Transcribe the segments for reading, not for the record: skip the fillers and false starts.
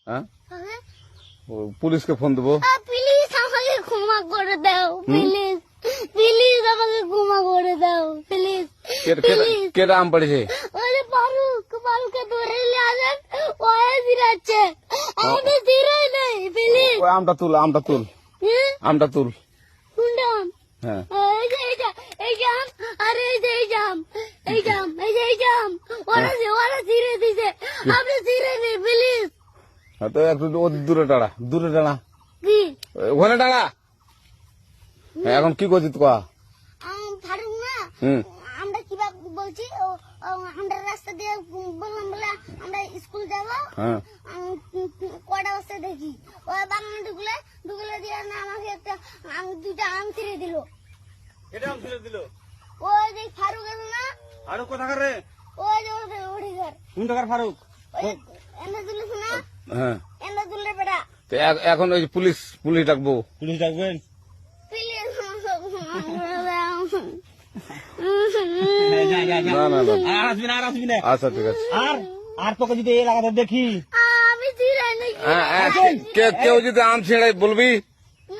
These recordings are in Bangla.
হ্যাঁ তাহলে পুলিশকে ফোন দেবো। প্লিজ আমাকে ক্ষমা করে দাও, প্লিজ প্লিজ আমাকে ক্ষমা করে দাও, প্লিজ প্লিজ। কেটা আম পড়েছে? ওই যে ফারুককে ধরে নিয়ে আসেন, ও ফিরাচ্ছে, আমাদের ধীরই নেই, প্লিজ। ওই আমটা তুল, আমটা তুল, আমটা তুল। কোনটা আম? হ্যাঁ এই যে এই যে আম, আরে এই যে এই যে আম, এই যে আম, এই যে এই যে আম, ওরা ধীরে দিছে, আপনি ধীরে নেই, প্লিজ। তো একটু দূরে দাঁড়া, দূরে দাঁড়া, কি ওখানে দাঁড়া। এখন কি করছিস তো? ফারুক না, আমরা কিভাবে বলছি, আমরা রাস্তা দিয়ে বললাম বলে আমরা স্কুল যাবো, হ্যাঁ কটা বস্তা দেখি ওই বাগানে ঢুকলে দিয়ে না আমাকে দুটা আম ছিঁড়ে দিল। এটা আম ছেড়ে দিল। ওই যে ফারুক আছে না, আরো কোথাকার রে? ওই যে ওঠে ঘর, কোন টাকার ফারুক? এনে তুলিস না, হ্যাঁ এনে তুললে বেটা, তো এখন ওই পুলিশ ডাকবো। পুলিশ ডাকবেন? প্লিজ না না না, আর আসবি না, আর আসবি না। আচ্ছা ঠিক আছে। আর তোকে যদি এই এলাকাতে দেখি, আমি ছিঁড়ে নাকি কেউ যদি আম ছেড়াই বলবি,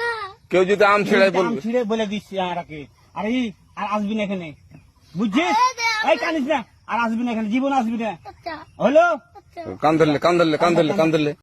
না, কেউ যদি আম ছেড়াই আম বলবি। ছিঁড়ে বলে দিচ্ছি আরাকে, আর আসবি না এখানে, বুঝছিস? এই কানিস না, আর আসবি না এখানে, জীবন আসবি না, আচ্ছা হলো? আচ্ছা কান ধরলে, কান ধরলে, কান ধরলে, কান ধরলে।